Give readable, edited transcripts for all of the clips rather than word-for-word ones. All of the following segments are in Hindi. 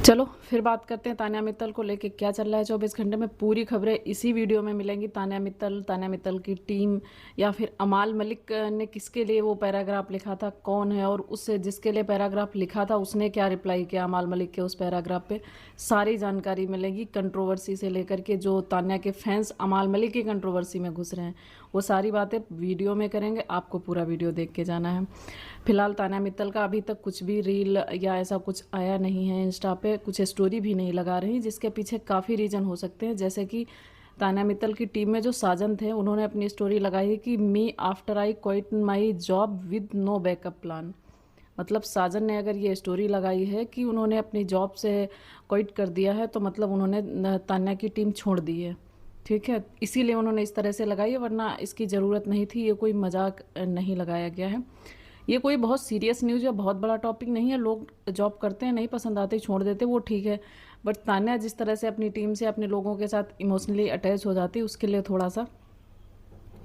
चलो फिर बात करते हैं तान्या मित्तल को लेके क्या चल रहा है 24 घंटे में। पूरी खबरें इसी वीडियो में मिलेंगी। तान्या मित्तल की टीम या फिर अमाल मलिक ने किसके लिए वो पैराग्राफ लिखा था, कौन है, और उससे जिसके लिए पैराग्राफ लिखा था उसने क्या रिप्लाई किया अमाल मलिक के उस पैराग्राफ पे, सारी जानकारी मिलेगी। कंट्रोवर्सी से लेकर के जो तान्या के फैंस अमाल मलिक की कंट्रोवर्सी में घुस रहे हैं वो सारी बातें वीडियो में करेंगे। आपको पूरा वीडियो देख के जाना है। फिलहाल तान्या मित्तल का अभी तक कुछ भी रील या ऐसा कुछ आया नहीं है, इंस्टा पे कुछ स्टोरी भी नहीं लगा रही, जिसके पीछे काफ़ी रीज़न हो सकते हैं। जैसे कि तान्या मित्तल की टीम में जो साजन थे उन्होंने अपनी स्टोरी लगाई है कि me after I quit my job with no backup plan. मतलब साजन ने अगर ये स्टोरी लगाई है कि उन्होंने अपनी जॉब से क्विट कर दिया है तो मतलब उन्होंने तान्या की टीम छोड़ दी है। ठीक है, इसीलिए उन्होंने इस तरह से लगाई है, वरना इसकी ज़रूरत नहीं थी। ये कोई मजाक नहीं लगाया गया है। ये कोई बहुत सीरियस न्यूज़ या बहुत बड़ा टॉपिक नहीं है। लोग जॉब करते हैं, नहीं पसंद आते छोड़ देते, वो ठीक है। बट तान्या जिस तरह से अपनी टीम से अपने लोगों के साथ इमोशनली अटैच हो जाती है, उसके लिए थोड़ा सा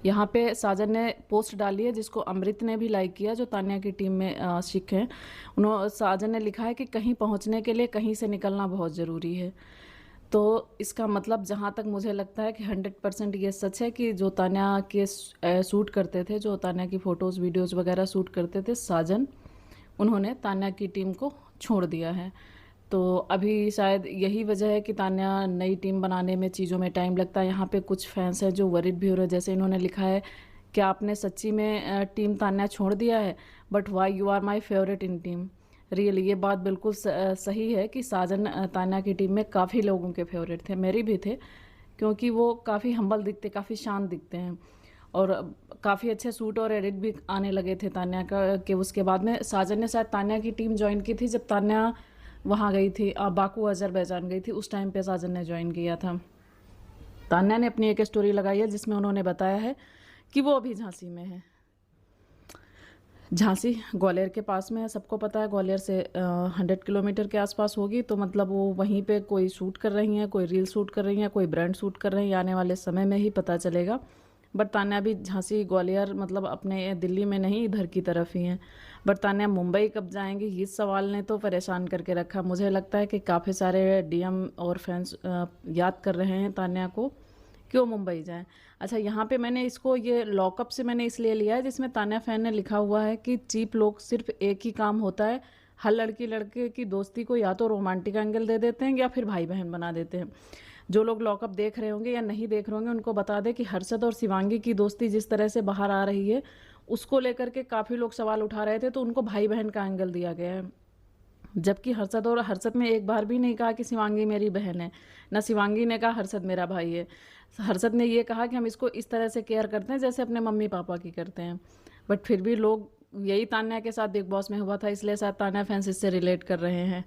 यहाँ पे साजन ने पोस्ट डाली है जिसको अमृत ने भी लाइक किया, जो तान्या की टीम में सिख हैं। उन्होंने साजन ने लिखा है कि कहीं पहुँचने के लिए कहीं से निकलना बहुत ज़रूरी है। तो इसका मतलब जहाँ तक मुझे लगता है कि 100% ये सच है कि जो तान्या के शूट करते थे, जो तान्या की फ़ोटोज़ वीडियोज़ वगैरह शूट करते थे साजन, उन्होंने तान्या की टीम को छोड़ दिया है। तो अभी शायद यही वजह है कि तान्या नई टीम बनाने में चीज़ों में टाइम लगता है। यहाँ पे कुछ फैंस हैं जो वरिड भी हो रहे हैं, जैसे इन्होंने लिखा है कि आपने सच्ची में टीम तान्या छोड़ दिया है, but why you are my favourite in team. Really ये बात बिल्कुल सही है कि साजन तान्या की टीम में काफ़ी लोगों के फेवरेट थे, मेरी भी थे, क्योंकि वो काफ़ी हम्बल दिखते, काफ़ी शांत दिखते हैं। और काफ़ी अच्छे सूट और एडिट भी आने लगे थे तान्या का कि उसके बाद में साजन ने शायद तान्या की टीम ज्वाइन की थी जब तान्या वहाँ गई थी, बाकू अजरबैजान गई थी, उस टाइम पे साजन ने ज्वाइन किया था। तान्या ने अपनी एक स्टोरी लगाई है जिसमें उन्होंने बताया है कि वो अभी झांसी में है। झांसी ग्वालियर के पास में है, सबको पता है। ग्वालियर से 100 किलोमीटर के आसपास होगी। तो मतलब वो वहीं पे कोई शूट कर रही हैं, कोई रील शूट कर रही हैं, कोई ब्रांड शूट कर रही हैं। आने वाले समय में ही पता चलेगा। बट तान्या भी झांसी ग्वालियर मतलब अपने दिल्ली में नहीं, इधर की तरफ ही हैं। बट तान्या मुंबई कब जाएंगी, इस सवाल ने तो परेशान करके रखा। मुझे लगता है कि काफ़ी सारे डीएम और फैंस याद कर रहे हैं तान्या को कि वो मुंबई जाएं। अच्छा, यहाँ पे मैंने इसको ये लॉकअप से मैंने इसलिए लिया है जिसमें तान्या फैन ने लिखा हुआ है कि चीप लोग सिर्फ एक ही काम होता है, हर लड़की लड़के की दोस्ती को या तो रोमांटिक एंगल दे देते हैं या फिर भाई बहन बना देते हैं। जो लोग लॉकअप देख रहे होंगे या नहीं देख रहे होंगे उनको बता दें कि हर्षद और शिवांगी की दोस्ती जिस तरह से बाहर आ रही है उसको लेकर के काफ़ी लोग सवाल उठा रहे थे, तो उनको भाई बहन का एंगल दिया गया है। जबकि हर्षद ने एक बार भी नहीं कहा कि शिवांगी मेरी बहन है, ना शिवांगी ने कहा हर्षद मेरा भाई है। हर्षद ने ये कहा कि हम इसको इस तरह से केयर करते हैं जैसे अपने मम्मी पापा की करते हैं। बट फिर भी लोग, यही तान्या के साथ बिग बॉस में हुआ था, इसलिए शायद तान्या फैंस इससे रिलेट कर रहे हैं।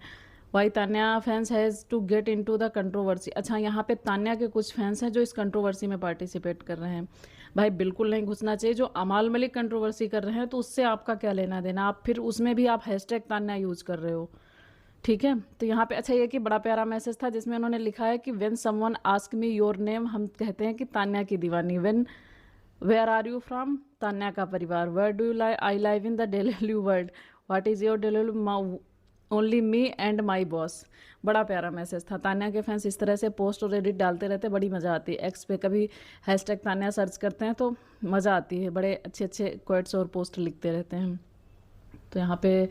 Why Tanya fans has to get into the controversy. अच्छा, यहाँ पे तान्या के कुछ फैंस हैं जो इस कंट्रोवर्सी में पार्टिसिपेट कर रहे हैं। भाई बिल्कुल नहीं घुसना चाहिए। जो अमाल मलिक कंट्रोवर्सी कर रहे हैं तो उससे आपका क्या लेना देना, आप फिर उसमें भी आप हैशटैग तान्या यूज़ कर रहे हो। ठीक है, तो यहाँ पे अच्छा ये कि बड़ा प्यारा मैसेज था जिसमें उन्होंने लिखा है कि when someone ask me your name, हम कहते हैं कि तान्या की दीवानी। When where are you from, Tanya का परिवार। Where do you live, I live in the delulu world. What is your delulu, only me and my boss. बड़ा प्यारा मैसेज था। तान्या के फैंस इस तरह से पोस्ट और एडिट डालते रहते, बड़ी मज़ा आती है। एक्स पे कभी हैशटैग तान्या सर्च करते हैं तो मज़ा आती है, बड़े अच्छे अच्छे क्वेट्स और पोस्ट लिखते रहते हैं। तो यहाँ पे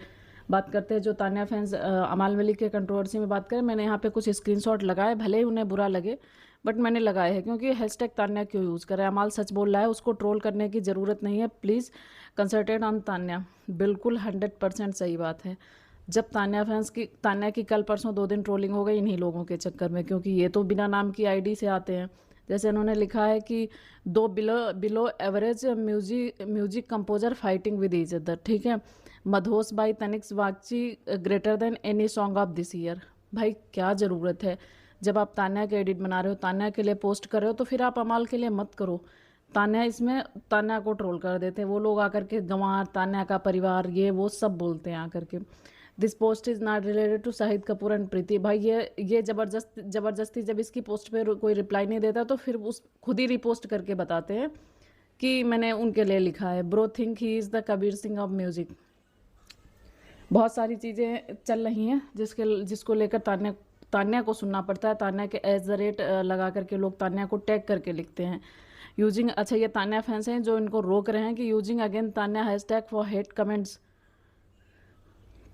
बात करते हैं जो तान्या फैंस अमाल मलिक के कंट्रोवर्सी में बात करें। मैंने यहाँ पे कुछ स्क्रीनशॉट लगाए, भले ही उन्हें बुरा लगे बट मैंने लगाए हैं, क्योंकि हैशटैग तान्या क्यों यूज़ करें। अमाल सच बोल रहा है, उसको ट्रोल करने की ज़रूरत नहीं है। Please concentrate on Tanya. बिल्कुल 100% सही बात है। जब तान्या की कल परसों 2 दिन ट्रोलिंग हो गई इन्हीं लोगों के चक्कर में, क्योंकि ये तो बिना नाम की आईडी से आते हैं। जैसे उन्होंने लिखा है कि दो below below average music composer fighting with each other. ठीक है, Madhosh by Tanishk Bagchi greater than any song of this year. भाई क्या ज़रूरत है, जब आप तान्या के एडिट बना रहे हो, तान्या के लिए पोस्ट कर रहे हो, तो फिर आप अमाल के लिए मत करो। तान्या को ट्रोल कर देते हैं वो लोग आकर के, गंवार, तान्या का परिवार, ये वो सब बोलते हैं आकर के। This post is not related to Shahid Kapoor and Preeti. भाई ये ज़बरदस्ती जब इसकी पोस्ट पे कोई रिप्लाई नहीं देता तो फिर उस खुद ही रिपोस्ट करके बताते हैं कि मैंने उनके लिए लिखा है। Bro think he is the Kabir Singh of music. बहुत सारी चीज़ें चल रही हैं जिसको लेकर तान्या को सुनना पड़ता है। तान्या के @ लगा करके लोग तान्या को टैग करके लिखते हैं। यूजिंग, अच्छा ये तान्या फैंस हैं जो इनको रोक रहे हैं कि using again Tanya hashtag for hate comments.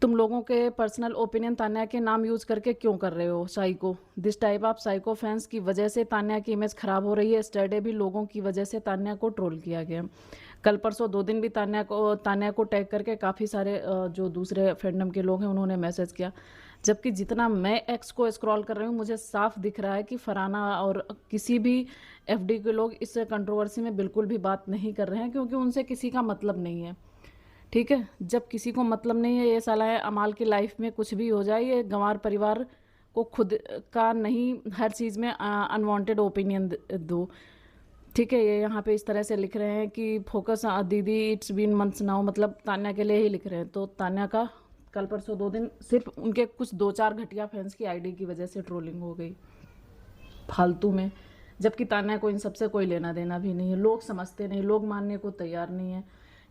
तुम लोगों के पर्सनल ओपिनियन तान्या के नाम यूज करके क्यों कर रहे हो? Psycho, this type of psycho fans की वजह से तान्या की इमेज खराब हो रही है। स्टरडे भी लोगों की वजह से तान्या को ट्रोल किया गया। कल परसों 2 दिन भी तान्या को टैग करके काफ़ी सारे जो दूसरे फैंडम के लोग हैं उन्होंने मैसेज किया। जबकि जितना मैं एक्स को स्क्रॉल कर रही हूँ मुझे साफ दिख रहा है कि फरहाना और किसी भी एफडी के लोग इस कंट्रोवर्सी में बिल्कुल भी बात नहीं कर रहे हैं, क्योंकि उनसे किसी का मतलब नहीं है। ठीक है, जब किसी को मतलब नहीं है, ये साला है अमाल की लाइफ में कुछ भी हो जाए, ये गंवार परिवार को खुद का नहीं हर चीज़ में अनवांटेड ओपिनियन दो। ठीक है, ये यहाँ पे इस तरह से लिख रहे हैं कि फोकस दीदी इट्स बीन मंथ्स नाउ, मतलब तान्या के लिए ही लिख रहे हैं। तो तान्या का कल परसों 2 दिन सिर्फ उनके कुछ 2-4 घटिया फैंस की आईडी की वजह से ट्रोलिंग हो गई फालतू में, जबकि तान्या को इन सबसे कोई लेना देना भी नहीं है। लोग समझते नहीं, लोग मानने को तैयार नहीं है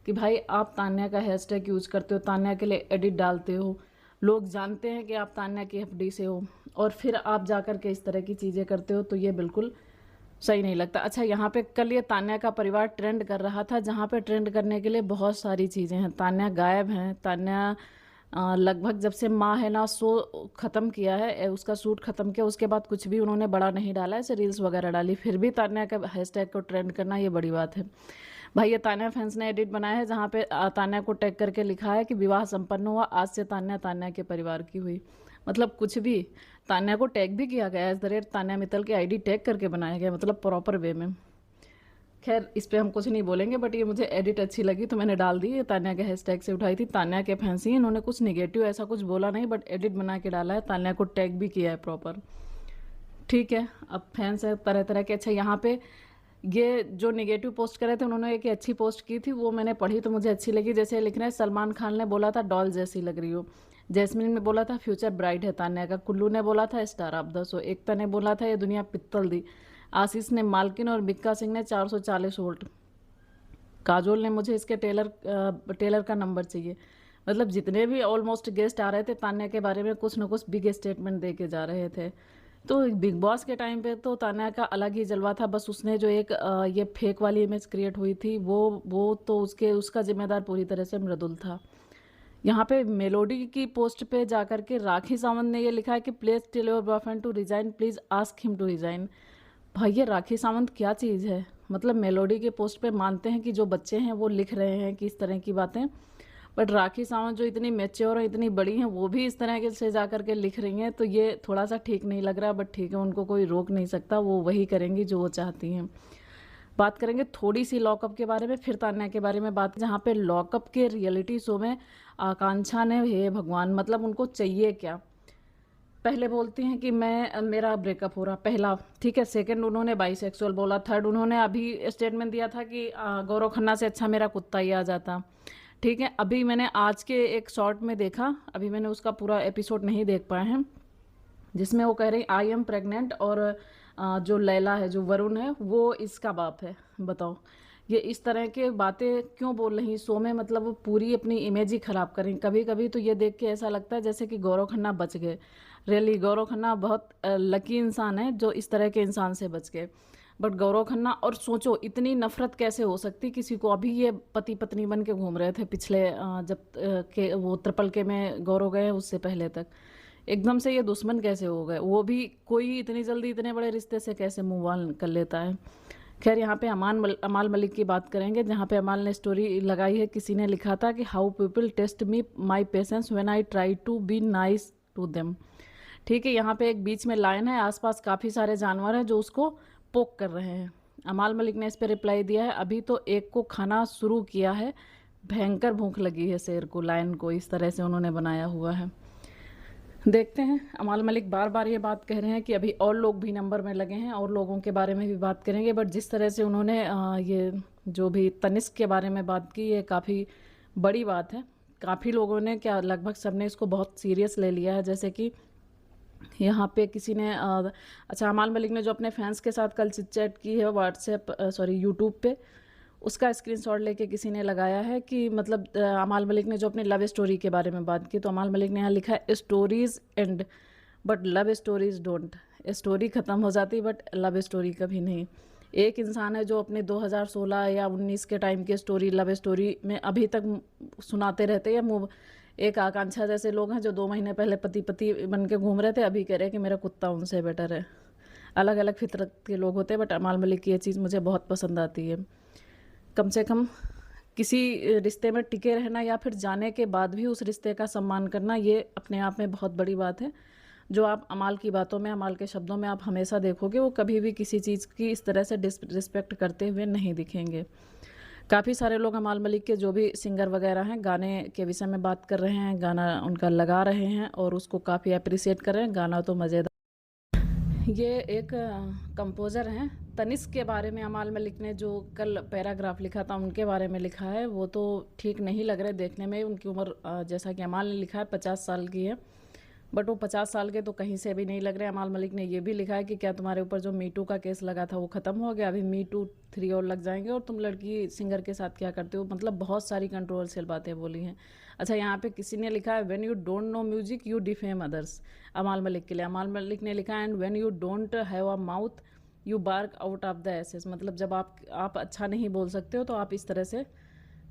कि भाई आप तान्या का हैशटैग यूज करते हो, तान्या के लिए एडिट डालते हो, लोग जानते हैं कि आप तान्या की एफडी से हो, और फिर आप जाकर के इस तरह की चीज़ें करते हो, तो ये बिल्कुल सही नहीं लगता। अच्छा, यहाँ पे कल ये तान्या का परिवार ट्रेंड कर रहा था, जहाँ पे ट्रेंड करने के लिए बहुत सारी चीज़ें हैं। तान्या गायब हैं, तान्या लगभग जब से माँ है ना शो ख़त्म किया है, उसका शूट ख़त्म किया, उसके बाद कुछ भी उन्होंने बड़ा नहीं डाला है, ऐसे रील्स वगैरह डाली, फिर भी तान्या का हैशटैग को ट्रेंड करना ये बड़ी बात है। भाई ये तान्या फैंस ने एडिट बनाया है जहाँ पे तान्या को टैग करके लिखा है कि विवाह संपन्न हुआ, आज से तान्या तान्या के परिवार की हुई। मतलब कुछ भी, तान्या को टैग भी किया गया @ तान्या मित्तल की आईडी टैग करके बनाया गया, मतलब प्रॉपर वे में। खैर इस पे हम कुछ नहीं बोलेंगे, बट ये मुझे एडिट अच्छी लगी तो मैंने डाल दी। ये तान्या के हैशटैग से उठाई थी, तान्या के फैंस ही, इन्होंने कुछ निगेटिव ऐसा कुछ बोला नहीं, बट एडिट बना के डाला है, तान्या को टैग भी किया है प्रॉपर। ठीक है, अब फैंस है तरह तरह के। अच्छा, यहाँ पे ये जो नेगेटिव पोस्ट कर रहे थे उन्होंने एक अच्छी पोस्ट की थी, वो मैंने पढ़ी तो मुझे अच्छी लगी। जैसे लिख रहे हैं, सलमान खान ने बोला था डॉल जैसी लग रही हो, जैस्मिन ने बोला था फ्यूचर ब्राइड है तान्या का, कुल्लू ने बोला था स्टार ऑफ द शो, एकता ने बोला था ये दुनिया पित्तल दी, आशीष ने मालकिन, और बिक्का सिंह ने 440 वोल्ट, काजोल ने मुझे इसके टेलर का नंबर चाहिए। मतलब जितने भी ऑलमोस्ट गेस्ट आ रहे थे तान्या के बारे में कुछ ना कुछ बिग स्टेटमेंट दे के जा रहे थे। तो बिग बॉस के टाइम पे तो तान्या का अलग ही जलवा था, बस उसने जो एक ये फेक वाली इमेज क्रिएट हुई थी वो तो उसका जिम्मेदार पूरी तरह से मृदुल था। यहाँ पे मेलोडी की पोस्ट पे जाकर के राखी सावंत ने ये लिखा है कि please tell your boyfriend to resign, please ask him to resign. भाई ये राखी सावंत क्या चीज़ है? मतलब मेलोडी के पोस्ट पे मानते हैं कि जो बच्चे हैं वो लिख रहे हैं कि इस तरह की बातें, बट राखी सावंत जो इतनी मैच्योर और इतनी बड़ी हैं वो भी इस तरह के से जा कर के लिख रही हैं, तो ये थोड़ा सा ठीक नहीं लग रहा। बट ठीक है, उनको कोई रोक नहीं सकता, वो वही करेंगी जो वो चाहती हैं। बात करेंगे थोड़ी सी लॉकअप के बारे में, फिर तान्या के बारे में बात, जहाँ पे लॉकअप के रियलिटी शो में आकांक्षा ने, हे भगवान, मतलब उनको चाहिए क्या? पहले बोलती हैं कि मेरा ब्रेकअप हो रहा, पहला ठीक है। सेकंड उन्होंने बाइसेक्सुअल बोला। थर्ड उन्होंने अभी स्टेटमेंट दिया था कि गौरव खन्ना से अच्छा मेरा कुत्ता ही आ जाता। ठीक है, अभी मैंने आज के एक शॉर्ट में देखा, अभी मैंने उसका पूरा एपिसोड नहीं देख पाए हैं, जिसमें वो कह रही आई एम प्रेग्नेंट, और जो लैला है, जो वरुण है, वो इसका बाप है। बताओ ये इस तरह के बातें क्यों बोल रही शो में? मतलब वो पूरी अपनी इमेज ही खराब कर रही। कभी कभी तो ये देख के ऐसा लगता है जैसे कि गौरव खन्ना बच गए। रियली गौरव खन्ना बहुत लकी इंसान है जो इस तरह के इंसान से बच गए। बट गौरव खन्ना, और सोचो इतनी नफरत कैसे हो सकती किसी को? अभी ये पति पत्नी बन के घूम रहे थे पिछले जब के वो ट्रिपल के में गौरव गए, उससे पहले तक एकदम से ये दुश्मन कैसे हो गए? वो भी कोई इतनी जल्दी इतने बड़े रिश्ते से कैसे मूव ऑन कर लेता है? खैर यहाँ पे अमाल मलिक की बात करेंगे, जहाँ पे अमाल ने स्टोरी लगाई है। किसी ने लिखा था कि how people test me my patience when I try to be nice to them. ठीक है, यहाँ पे एक बीच में लाइन है, आसपास काफ़ी सारे जानवर हैं जो उसको पोक कर रहे हैं। अमाल मलिक ने इस पर रिप्लाई दिया है, अभी तो एक को खाना शुरू किया है, भयंकर भूख लगी है शेर को। लाइन को इस तरह से उन्होंने बनाया हुआ है। देखते हैं, अमाल मलिक बार बार ये बात कह रहे हैं कि अभी और लोग भी नंबर में लगे हैं, और लोगों के बारे में भी बात करेंगे। बट जिस तरह से उन्होंने ये जो भी तनिष्क के बारे में बात की, ये काफ़ी बड़ी बात है। काफ़ी लोगों ने, क्या लगभग सबने इसको बहुत सीरियस ले लिया है। जैसे कि यहाँ पे किसी ने अच्छा, अमाल मलिक ने जो अपने फैंस के साथ कल चिट चैट की है व्हाट्सएप यूट्यूब पे, उसका स्क्रीनशॉट लेके किसी ने लगाया है कि मतलब अमाल मलिक ने जो अपनी लव स्टोरी के बारे में बात की, तो अमाल मलिक ने यहाँ लिखा है stories and but love stories don't. Story ख़त्म हो जाती बट लव स्टोरी कभी नहीं। एक इंसान है जो अपने 2016 या 19 के टाइम की स्टोरी लव स्टोरी में अभी तक सुनाते रहते हैं। या एक आकांक्षा जैसे लोग हैं जो 2 महीने पहले पति पति बन के घूम रहे थे, अभी कह रहे हैं कि मेरा कुत्ता उनसे बेटर है। अलग अलग फितरत के लोग होते हैं, बट अमाल मलिक की ये चीज़ मुझे बहुत पसंद आती है। कम से कम किसी रिश्ते में टिके रहना या फिर जाने के बाद भी उस रिश्ते का सम्मान करना, ये अपने आप में बहुत बड़ी बात है, जो आप अमाल की बातों में, अमाल के शब्दों में आप हमेशा देखोगे। वो कभी भी किसी चीज़ की इस तरह से डिसरिस्पेक्ट करते हुए नहीं दिखेंगे। काफ़ी सारे लोग अमाल मलिक के जो भी सिंगर वगैरह हैं गाने के विषय में बात कर रहे हैं, गाना उनका लगा रहे हैं और उसको काफ़ी अप्रिसिएट कर रहे हैं। गाना तो मज़ेदार। ये एक कंपोज़र हैं तनिष्क के बारे में अमाल मलिक ने जो कल पैराग्राफ लिखा था उनके बारे में लिखा है, वो तो ठीक नहीं लग रहे देखने में। उनकी उम्र जैसा कि अमाल ने लिखा है 50 साल की है, बट वो 50 साल के तो कहीं से भी नहीं लग रहे। अमाल मलिक ने ये भी लिखा है कि क्या तुम्हारे ऊपर जो मीटू का केस लगा था वो ख़त्म हो गया, अभी मीटू 3 और लग जाएंगे और तुम लड़की सिंगर के साथ क्या करते हो। मतलब बहुत सारी कंट्रोवर्शियल बातें बोली हैं। अच्छा, यहाँ पे किसी ने लिखा है when you don't know music you defame others, Amaal Malik के लिए। अमाल मलिक ने लिखा है and when you don't have a mouth you bark out of the asses. मतलब जब आप अच्छा नहीं बोल सकते हो तो आप इस तरह से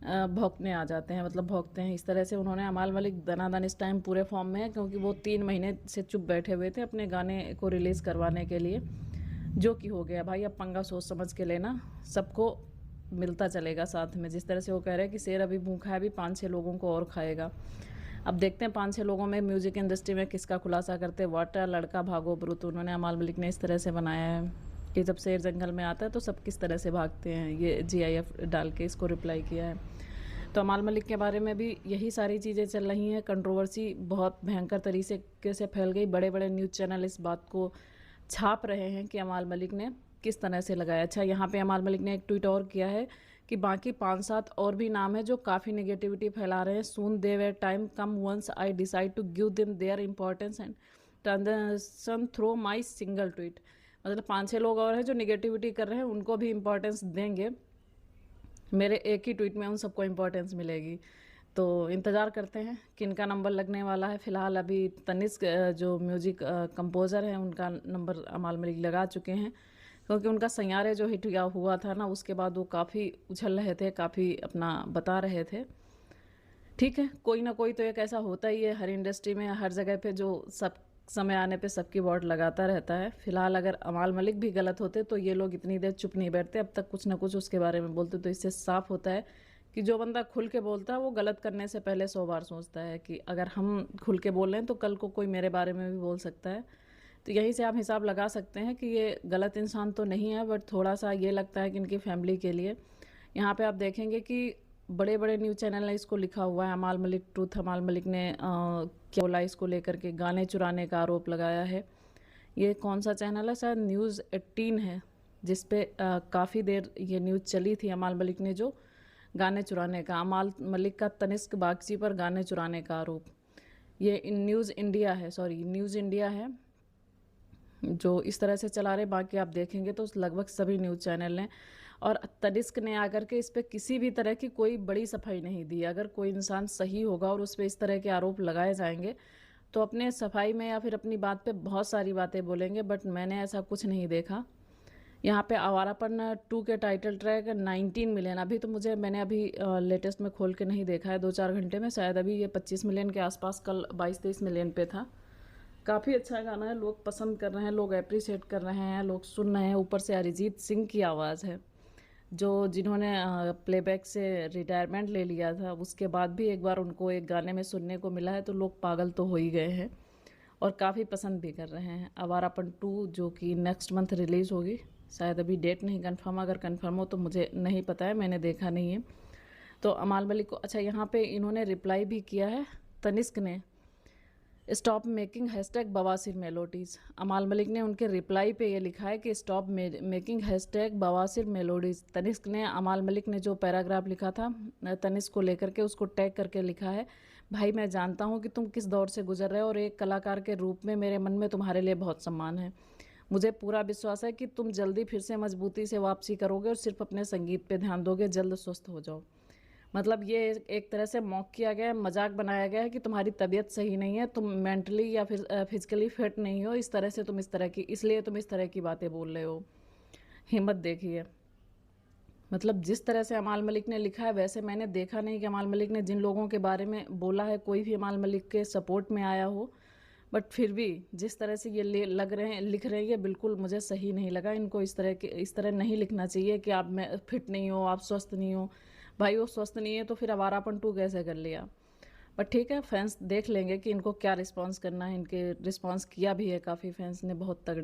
भौंकने आ जाते हैं, मतलब भौंकते हैं इस तरह से। उन्होंने अमाल मलिक दनादन इस टाइम पूरे फॉर्म में है, क्योंकि वो 3 महीने से चुप बैठे हुए थे अपने गाने को रिलीज़ करवाने के लिए, जो कि हो गया। भाई अब पंगा सोच समझ के लेना, सबको मिलता चलेगा साथ में। जिस तरह से वो कह रहे हैं कि शेर अभी भूखा है, अभी 5-6 लोगों को और खाएगा। अब देखते हैं 5-6 लोगों में म्यूज़िक इंडस्ट्री में किसका खुलासा करते। वाटा लड़का भागो ब्रुत, उन्होंने अमाल मलिक ने इस तरह से बनाया है कि जब शेर जंगल में आता है तो सब किस तरह से भागते हैं। ये GIF डाल के इसको रिप्लाई किया है। तो अमाल मलिक के बारे में भी यही सारी चीज़ें चल रही हैं। कंट्रोवर्सी बहुत भयंकर तरीके से फैल गई। बड़े बड़े न्यूज़ चैनल इस बात को छाप रहे हैं कि अमाल मलिक ने किस तरह से लगाया। अच्छा, यहाँ पे अमाल मलिक ने एक ट्वीट और किया है कि बाकी 5-7 और भी नाम है जो काफ़ी नेगेटिविटी फैला रहे हैं। Soon they way time come once I decide to give them their importance and transaction through my single tweet. मतलब 5-6 लोग और हैं जो नेगेटिविटी कर रहे हैं, उनको भी इंपॉर्टेंस देंगे। मेरे एक ही ट्वीट में उन सबको इम्पोर्टेंस मिलेगी। तो इंतज़ार करते हैं किनका नंबर लगने वाला है। फ़िलहाल अभी तनिष्क जो म्यूज़िक कंपोज़र हैं उनका नंबर अमाल मलिक लगा चुके हैं, क्योंकि उनका सैयारे जो हिट हुआ था ना, उसके बाद वो काफ़ी उछल रहे थे, काफ़ी अपना बता रहे थे। ठीक है, कोई ना कोई तो एक ऐसा होता ही है हर इंडस्ट्री में, हर जगह पे, जो सब समय आने पे सबकी वोट लगाता रहता है। फिलहाल अगर अमाल मलिक भी गलत होते तो ये लोग इतनी देर चुप नहीं बैठते, अब तक कुछ ना कुछ उसके बारे में बोलते। तो इससे साफ होता है कि जो बंदा खुल के बोलता है वो गलत करने से पहले 100 बार सोचता है कि अगर हम खुल के बोल रहे हैं तो कल को कोई मेरे बारे में भी बोल सकता है। तो यहीं से आप हिसाब लगा सकते हैं कि ये गलत इंसान तो नहीं है, बट थोड़ा सा ये लगता है कि इनकी फैमिली के लिए। यहाँ पे आप देखेंगे कि बड़े बड़े न्यूज़ चैनल ने इसको लिखा हुआ है, अमाल मलिक ट्रूथ। अमाल मलिक ने क्या बोला इसको लेकर के, गाने चुराने का आरोप लगाया है। ये कौन सा चैनल है, शायद न्यूज़ 18 है, जिस पे काफ़ी देर ये न्यूज़ चली थी। अमाल मलिक ने जो गाने चुराने का, अमाल मलिक का तनिष्क बागची पर गाने चुराने का आरोप। ये न्यूज़ इंडिया है, सॉरी न्यूज़ इंडिया है जो इस तरह से चला रहे। बाकी आप देखेंगे तो लगभग सभी न्यूज़ चैनल ने, और तनिष्क ने आकर के इस पर किसी भी तरह की कोई बड़ी सफाई नहीं दी। अगर कोई इंसान सही होगा और उस पर इस तरह के आरोप लगाए जाएंगे तो अपने सफाई में या फिर अपनी बात पे बहुत सारी बातें बोलेंगे, बट मैंने ऐसा कुछ नहीं देखा। यहाँ पे आवारापन 2 के टाइटल ट्रैक 19 मिलियन, अभी तो मैंने अभी लेटेस्ट में खोल के नहीं देखा है, 2-4 घंटे में, शायद अभी ये 25 मिलियन के आसपास, कल 22-23 मिलियन पे था। काफ़ी अच्छा गाना है, लोग पसंद कर रहे हैं, लोग अप्रिशिएट कर रहे हैं, लोग सुन रहे हैं। ऊपर से अरिजीत सिंह की आवाज़ है, जो जिन्होंने प्लेबैक से रिटायरमेंट ले लिया था, उसके बाद भी एक बार उनको एक गाने में सुनने को मिला है, तो लोग पागल तो हो ही गए हैं और काफ़ी पसंद भी कर रहे हैं। आवारापन 2 जो कि नेक्स्ट मंथ रिलीज़ होगी, शायद अभी डेट नहीं कंफर्म, अगर कंफर्म हो तो मुझे नहीं पता है, मैंने देखा नहीं है। तो अमाल मलिक को, अच्छा यहाँ पे इन्होंने रिप्लाई भी किया है तनिष्क ने, स्टॉप मेकिंग हैशटैग बवासीर मेलोडीज़। अमाल मलिक ने उनके रिप्लाई पे ये लिखा है कि स्टॉप मेकिंग हैशटैग बवासीर मेलोडीज़। तनिष्क ने, अमाल मलिक ने जो पैराग्राफ लिखा था तनिष्क को लेकर के, उसको टैग करके लिखा है, भाई मैं जानता हूँ कि तुम किस दौर से गुजर रहे हो और एक कलाकार के रूप में मेरे मन में तुम्हारे लिए बहुत सम्मान है। मुझे पूरा विश्वास है कि तुम जल्दी फिर से मजबूती से वापसी करोगे और सिर्फ अपने संगीत पे ध्यान दोगे, जल्द स्वस्थ हो जाओ। मतलब ये एक तरह से मॉक किया गया है, मजाक बनाया गया है कि तुम्हारी तबीयत सही नहीं है, तुम मेंटली या फिर फिजिकली फिट नहीं हो, इस तरह से तुम इस तरह की, इसलिए तुम इस तरह की बातें बोल रहे हो। हिम्मत देखिए। मतलब जिस तरह से अमाल मलिक ने लिखा है, वैसे मैंने देखा नहीं कि अमाल मलिक ने जिन लोगों के बारे में बोला है कोई भी अमाल मलिक के सपोर्ट में आया हो। बट फिर भी जिस तरह से ये लग रहे हैं, लिख रहे हैं, ये बिल्कुल मुझे सही नहीं लगा। इनको इस तरह नहीं लिखना चाहिए कि आप में फिट नहीं हो, आप स्वस्थ नहीं हो। भाई वो स्वस्थ नहीं है तो फिर आवारापन टू कैसे कर लिया। बट ठीक है, फैंस देख लेंगे कि इनको क्या रिस्पॉन्स करना है। इनके रिस्पॉन्स किया भी है काफ़ी, फैंस ने बहुत तगड़े।